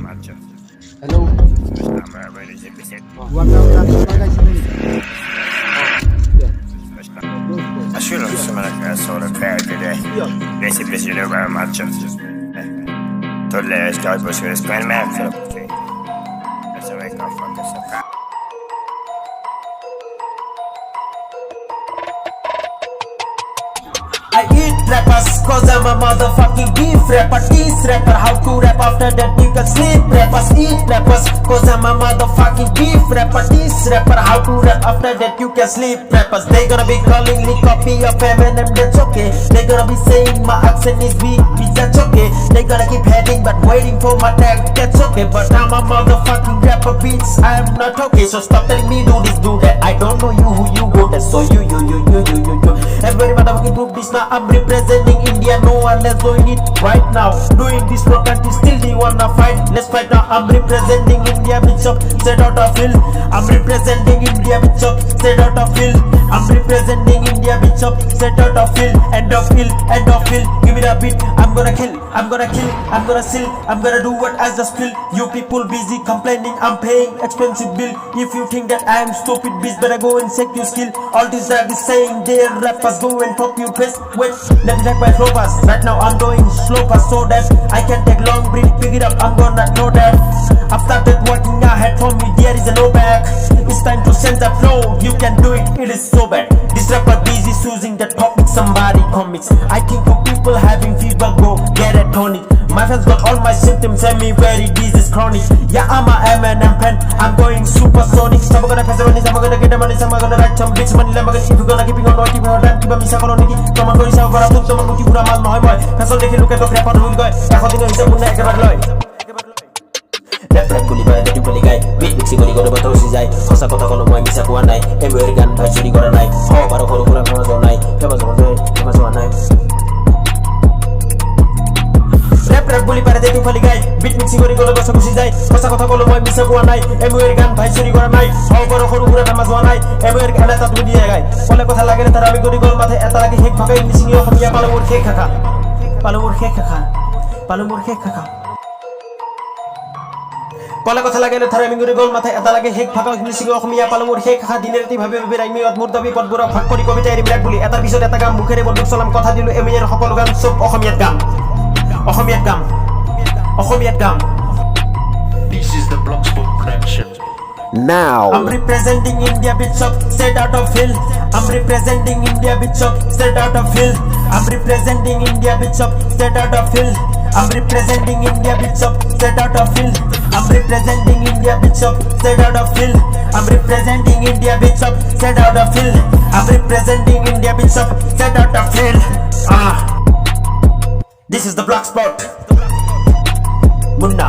Hello. Aşırı ısınmadan sonra perdede Resipresiyle var maçı Tolle eski boş ver spelme Essa vai ficar foda essa I eat rappers cause I'm a motherfucking beef rapper. Tease rapper, how to rap after that you can sleep. Rappers eat rappers cause I'm a motherfucking beef rapper. Tease rapper, how to rap after that you can sleep. Rappers, they gonna be calling me copy of Eminem, that's okay. They gonna be saying my accent is weak, bitch, that's okay. They gonna keep heading but waiting for my tag, that's okay. But I'm a motherfucking rapper, bitch, I am not okay. So stop telling me do this, do that. I don't know you, who you go, that's so you. Everybody motherfucking do this now. I'm representing India, no one else doing it right now. Doing this for country, still they wanna fight. Let's fight now. I'm representing India, bitch up, straight out of hill. I'm representing India, bitch up, straight out of hill. I'm representing India, bitch up, straight out of hill. End of hill, end of hill. Give it a beat. I'm gonna kill, I'm gonna kill, I'm gonna seal, I'm gonna do what I just feel. You people busy complaining, I'm paying expensive bill. If you think that I am stupid, bitch, better go and check your skill. All this rap is saying their rappers go and pop your face. Wait, let me check my flow pass. Right now I'm going slow pass so that I can take long breath, pick it up, I'm gonna know that I've started working ahead from me, there is a no back. It's time to send the flow, you can do it, it is so bad. This rapper busy choosing that topic, somebody commits. I think for people having fever, go get a tonic. My fans got all my symptoms, tell me very disease chronic. Yeah, I'm a Eminem pen, I'm going supersonic. Some gonna pass the money, some gonna get the money, some gonna write some bitch money. If you gonna keep on not keep on time, keep on misa koloniki. Tomar kori sa bara put, tomar kuti pura mal nohoy boy. Fashion dekhi look at the rapper rule guy. Ekho dino hisab munna ekebar loy. Rap kuli boy, detu kuli guy. Beat mixi kori kore batao si jai. Hosa kotha kono moi misa kuwa nai. Every gun bhai churi kora nai. Ho baro koru pura famous ho nai. Famous ho nai. Rap boli pare detu kuli guy. Beat mixi kori kore batao kusi jai. Hosa kotha kono moi misa kuwa nai. Every gun bhai churi kora nai. Ho baro koru pura famous ho nai. Every gun eta tu diye guy. Kole kotha lagele tar ami gori gol mathe eta lagi hek bhagai missing yo khamiya palomur khek khaka. Palomur khek khaka. Palomur khek khaka. কলে কথা লাগে থারে মিঙ্গুরি গোল মাথায় এত লাগে হেক ফাঁকা English Asamiya পালমুর হেক খা দিনের রাতি ভাবে ভাবে রাইমি অদমুর দাবি পদগুরা ভাগ করি কবিতা এরি বিরাট বলি এটার পিছত এটা গাম মুখেৰে বন্ধুক সালাম কথা দিলো এমিয়াৰ সকলো গান সব অসমীয়াত গাম অসমীয়াত গাম অসমীয়াত গাম This is the Blockspot production. Now. I'm representing India, bitch up, straight out of hill. I'm representing India, bitch up, straight out of hill. I'm representing India, bitch up, straight out of hill. I'm representing India, bitch up, straight out of hill. I'm representing India, bitch up, straight out of hill. I'm representing India, bitch up, straight out of hill. I'm representing India, bitch up, straight out of hill. This is the Blockspot. Munna.